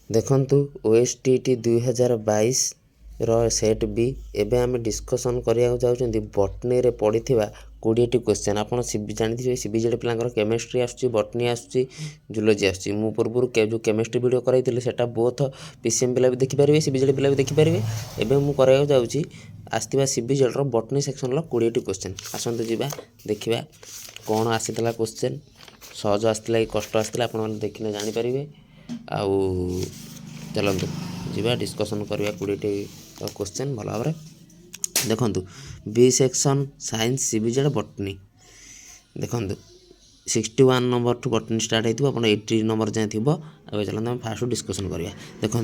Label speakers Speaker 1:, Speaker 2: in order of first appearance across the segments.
Speaker 1: देखंतु OSTT 2022 रो set B एबे आमे डिस्कशन करिया जाउछंदी बॉटनी रे पडिथिबा 20 टी क्वेश्चन आपण सीबी जानिथिबे सीबीजेड पिलांकर केमिस्ट्री आसुची बॉटनी आसुची जूलॉजी आसुची मु पूर्वरु के जो केमिस्ट्री वीडियो कराइतिले सेटा बोथ पीसीएम पिला भी देखि परिबे सीबीजेड पिला भी देखि परिबे एबे मु कराया जाउची आस्तिबा सीबीजेड रो बॉटनी सेक्शन लो 20 टी क्वेश्चन आसंतु जिबा देखिबा कोन आसीतला क्वेश्चन सहज आस्तिला कि कष्ट आस्तिला आपण माने देखिने जानि परिबे आउ चलतु जीवा डिस्कसन करवा 20 टी क्वेश्चन भल भाव देखु B section science CBZ botany देखु 61 नंबर टू बॉटनी स्टार्ट होती आप 80 नंबर जाए थी चलते आम फास्ट डिस्कसन करवा देखु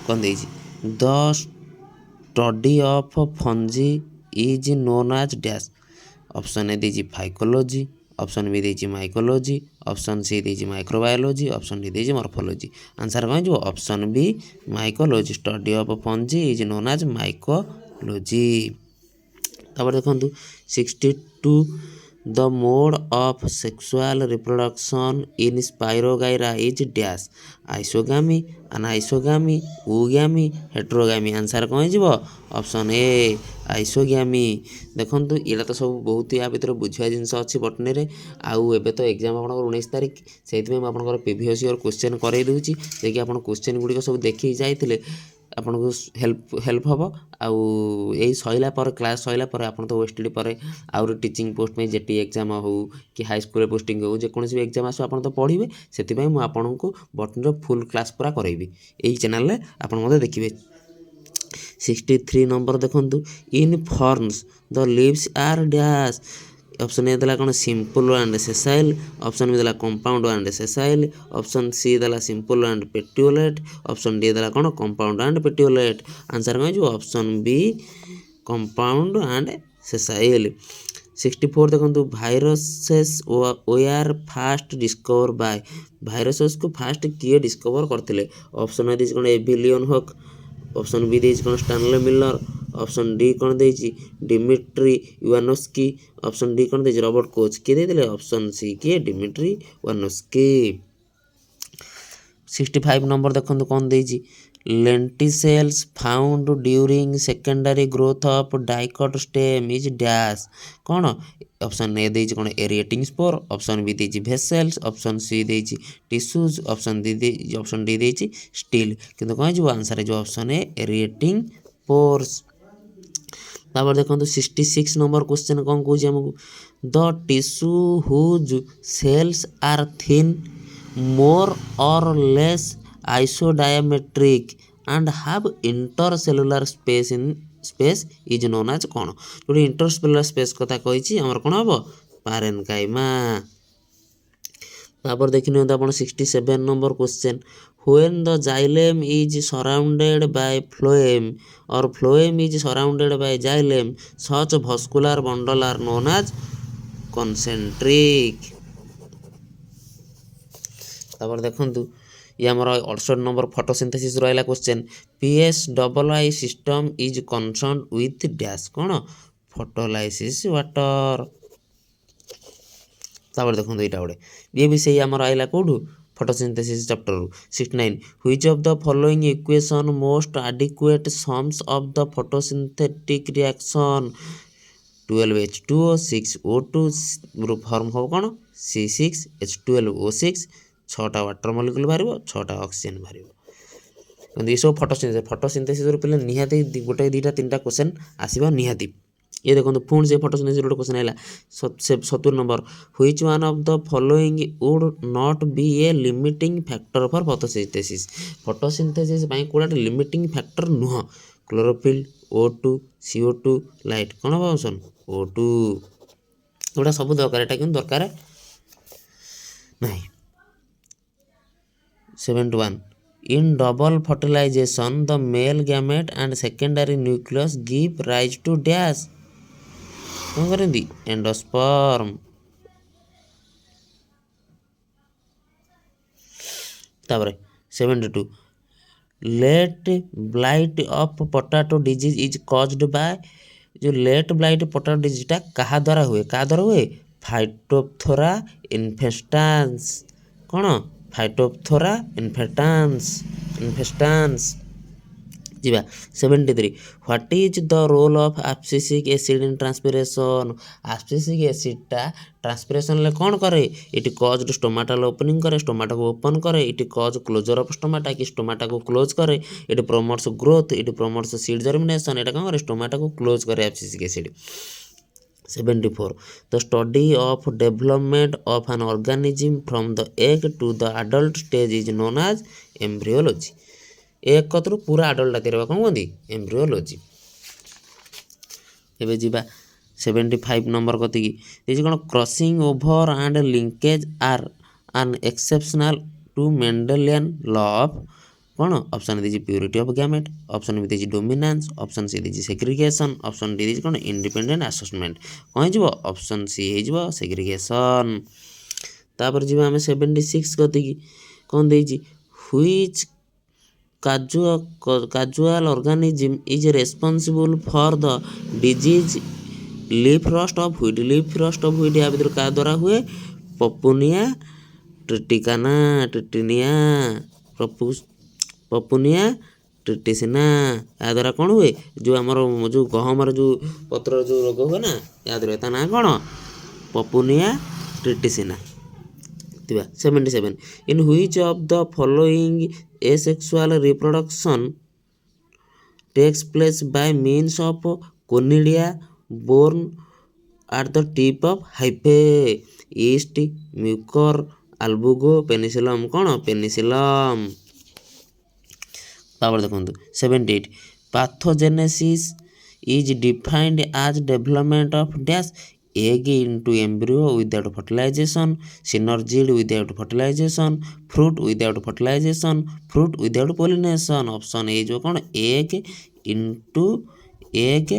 Speaker 1: कौन देजी the study of fungi is known as dash option A देजी फाइकोलॉजी ऑप्शन बी देजी माइकोलॉजी ऑप्शन सी देजी माइक्रोबायोलॉजी ऑप्शन डी देजी मॉर्फोलॉजी आंसर कौन जो option B mycology study of fungi is known as mycology तब देखो 62 the mode of sexual reproduction in spirogyra is dash isogamy anisogamy oogamy heterogamy answer कौन जीव option A आइसोगामी देखंतु एटा तो सब बहुत या भीतर बुझिया जिनस अच्छी बॉटनी रे आउ एबे तो एग्जाम आपनकर 19 तारिख सेति में आपनकर प्रीवियस ईयर क्वेश्चन करई दउची जे कि आपन क्वेश्चन गुडी सब देखि जाइतिले आपन को हेल्प हम आउ यही सैला पर क्लास सैला पर आपन तो ओएसटीडी पर आउर टीचिंग पोस्ट में जेटी एग्जाम हो कि हाई स्कूल पोस्टिंग हो जेकोसी भी एग्जाम आसो आपन तो पढ़िबे सेति मु आपन को बॉटनी रो फुल क्लास पूरा करैबी एही चैनल रे आपन मते देखिबे 63 नंबर देखंतु in forms the leaves are dash option A देला कोन simple and sessile option B देला compound and sessile option C देला simple and petiolate option D देला कोन कंपाउंड एंड पेटियोलेट आंसर कौन जो option B compound and sessile 64 देखो viruses were first discover by viruses को फास्ट किए discover करथिले ऑप्शन ए दिस कोन एविलियन हॉक ऑप्शन बी देछि कोन स्टैनले मिलर ऑप्शन डी कोन देछि डिमिट्री इवानोस्की ऑप्शन डी कोन देछि रॉबर्ट कोच के देले ऑप्शन सी के डिमिट्री इवानोस्की 65 नंबर देखंतु कोन देछि lenticels found during secondary growth of dicot stem is dash कौन ऑप्शन ए देछि कोन एरिएटिंग स्पोर ऑप्शन बी देछि वेसल्स ऑप्शन सी देछि टिश्यूज ऑप्शन डी देछि स्टील किंतु कौन जो आंसर है जो ऑप्शन है एरिएटिंग पोर्स तापर देखंतु 66 नंबर क्वेश्चन कौन कहूँ हमको the tissue whose cells are thin more or less isodiametric and have intercellular space is known as कौन जो इंटरसेलुलर स्पेस कथा कही हमर कौन हम पारेनकाइमा तापर देखि नियंतु आपण 67 number question when the xylem is surrounded by phloem or phloem is surrounded by xylem such vascular bundle are known as concentric तापर देखंतु ये आमर 68 नंबर फोटोसिंथेसिस रहा question PS double I system is concern with dash कौन photolysis water तापर देखो यहाँ गोटे ये भी सही आमर आइला कौटू photosynthesis chapter 69 which of the following equation most adequate sums of the photosynthetic reaction 12H2O 6O2 form हो कौन C6H12O6 छटा वाटर मॉलिक्यूल बाहर छटा ऑक्सीजन बाहर ये सब फोटोसिंथेसिस पे निहाती गोटे दुटा तीन क्वेश्चन आसवा निहाती ये देखो पुणी से फोटोसिंथेसिस गोटे क्वेश्चन है 70 number which one of the following would not be a limiting factor for photosynthesis कौटा लिमिटिंग फैक्टर नुह क्लोरोफिल O2 CO2 लाइट कौन हम ऑप्शन O2 गोटा सब दरकार यहाँ क्यों दरकार नहीं 71 in double fertilization the male gamete and secondary nucleus give rise to dash कौन करती एंडोस्पर्म तापर 72 late blight of potato disease is caused by जो लेट ब्लाइट पोटैटो डिजीज कहा द्वारा हुए फाइटोप्थोरा इन्फेस्टांस कौन फाइटोप्थोरा इन्फेस्टांस ଇନଫେଷ୍ଟାନ୍ସ। ଯିବା 73 what is the role of abscisic acid in transpiration. Abscisic ଏସିଡ୍ଟା ଟ୍ରାନ୍ସପିରେସନ୍ରେ କ'ଣ କରେ? ଇଟ୍ କଜ୍ଡ ଷ୍ଟୋମାଟାଲ ଓପନିଂ କରେ, ଷ୍ଟୋମାଟାକୁ ଓପନ୍ କରେ। It cause closure of stomata, କି ଷ୍ଟୋମାଟାକୁ କ୍ଲୋଜ୍ କରେ। It promotes growth, it promotes seed germination. ଏଇଟା କ'ଣ କରେ? ଷ୍ଟୋମାଟାକୁ କ୍ଲୋଜ୍ କରେ abscisic acid. 74 the study of development of an organism from the egg to the adult stage is known as embryology. ଏକ କତରୁ ପୁରା ଆଡଲ୍ଟ ତିଆରି ହେବା କ'ଣ କୁହନ୍ତି? ଏମ୍ବ୍ରିଓଲୋଜି। ଏବେ ଯିବା 75 ନମ୍ବର କତିକି। ଦେଇଛି କ'ଣ? କ୍ରସିଂ ଓଭର ଆଣ୍ଡ ଲିଙ୍କେଜ୍ ଆର୍ ଆନ୍ ଏକ୍ସେପସନାଲ ଟୁ ମେଣ୍ଡେଲିଆନ୍ ଲ ଅଫ୍ କ'ଣ? ଅପସନ୍ ଦେଇଛି ପ୍ୟୁରିଟି ଅଫ୍ ଗ୍ୟାମେଟ୍, ଅପସନ୍ ବି ଦେଇଛି ଡୋମିନାନ୍ସ, ଅପସନ୍ ସି ଦେଇଛି ସେଗ୍ରିଗେସନ୍, ଅପସନ୍ ଡି ଦେଇଛି କ'ଣ? Independent assessment. କ'ଣ ହେଇଯିବ? ଅପସନ୍ ସି ହେଇଯିବ ସେଗ୍ରିଗେସନ୍। ତାପରେ ଯିବା ଆମେ 76 କତିକି। କ'ଣ ଦେଇଛି? Which causal organism is responsible for the disease leaf rust of wheat. Leaf rust of wheat ୟା ଭିତରୁ କାହା ଦ୍ୱାରା ହୁଏ? ପପୁନିଆ ଟ୍ରିଟିକାନା, ଟ୍ରିଟିନିଆ, ପପୁନିଆ ଟ୍ରିଟିସିନା। ଏହା ଦ୍ୱାରା କ'ଣ ହୁଏ? ଯେଉଁ ଆମର ଯେଉଁ ଗହମର ଯେଉଁ ପତ୍ରର ଯେଉଁ ରୋଗ ହୁଏ ନା, ଏହା ଦ୍ୱାରା ତା ନାଁ କ'ଣ? ପପୁନିଆ ଟ୍ରିଟିସିନା। 77 in which of the following asexual reproduction takes place by means of conidia born at the tip of hyphae? yeast, mucor, albugo, penicillium। କ'ଣ? penicillium। ତାପରେ ଦେଖନ୍ତୁ 78 pathogenesis is defined as development of dash egg into embryo without fertilization, synergid without fertilization, fruit without fertilization, fruit without pollination। Option A ହେଇଯିବ କ'ଣ? egg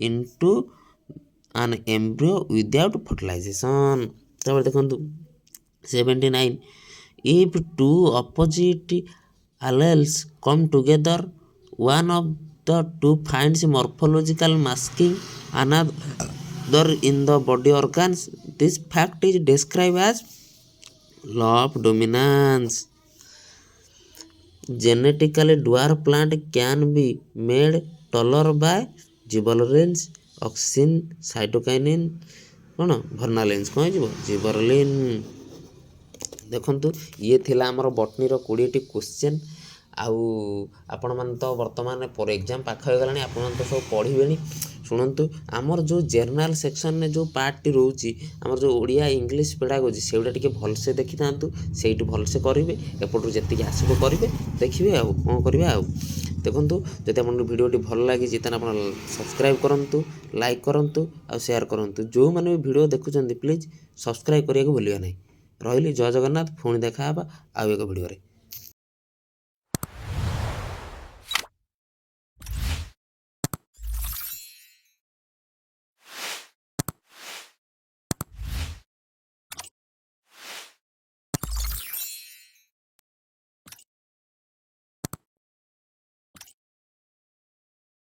Speaker 1: into an embryo without fertilization। ତାପରେ ଦେଖନ୍ତୁ 79 if two opposite alleles come together, one of the two finds morphological masking another in the body organs. This fact is described as law of dominance. Genetically dwarf plant can be made taller by gibberellins, auxin, cytokinin, କ'ଣ? ଭର୍ନାଲିନ୍ସ। କ'ଣ ହେଇଯିବ? ଜିବରଲିନ୍। ଦେଖନ୍ତୁ ଇଏ ଥିଲା ଆମର ବଟନୀର 20ଟି question. ଆଉ ଆପଣମାନେ ତ ବର୍ତ୍ତମାନ ପର ଏକ୍ଜାମ୍ ପାଖ ହେଇଗଲାଣି, ଆପଣମାନେ ତ ସବୁ ପଢ଼ିବେଣି। ଶୁଣନ୍ତୁ, ଆମର ଯେଉଁ ଜେର୍ନାଲ ସେକ୍ସନ୍ରେ ଯେଉଁ ପାର୍ଟଟି ରହୁଛି, ଆମର ଯେଉଁ ଓଡ଼ିଆ ଇଂଲିଶ ପେଡ଼ାଗୋଜି, ସେଗୁଡ଼ା ଟିକେ ଭଲସେ ଦେଖିଥାନ୍ତୁ। ସେଇଠୁ ଭଲସେ କରିବେ, ଏପଟରୁ ଯେତିକି ଆସିବ କରିବେ, ଦେଖିବେ ଆଉ କ'ଣ କରିବେ। ଆଉ ଦେଖନ୍ତୁ, ଯଦି ଆପଣଙ୍କ ଭିଡ଼ିଓଟି ଭଲ ଲାଗିଛି ତାହେଲେ ଆପଣ ସବସ୍କ୍ରାଇବ୍ କରନ୍ତୁ, ଲାଇକ୍ କରନ୍ତୁ ଆଉ ସେୟାର କରନ୍ତୁ। ଯେଉଁମାନେ ବି ଭିଡ଼ିଓ ଦେଖୁଛନ୍ତି ପ୍ଲିଜ୍ ସବସ୍କ୍ରାଇବ୍ କରିବାକୁ ଭୁଲିବେ ନାହିଁ। ରହିଲି, ଜୟ ଜଗନ୍ନାଥ। ପୁଣି ଦେଖା ହେବା ଆଉ ଏକ ଭିଡ଼ିଓରେ।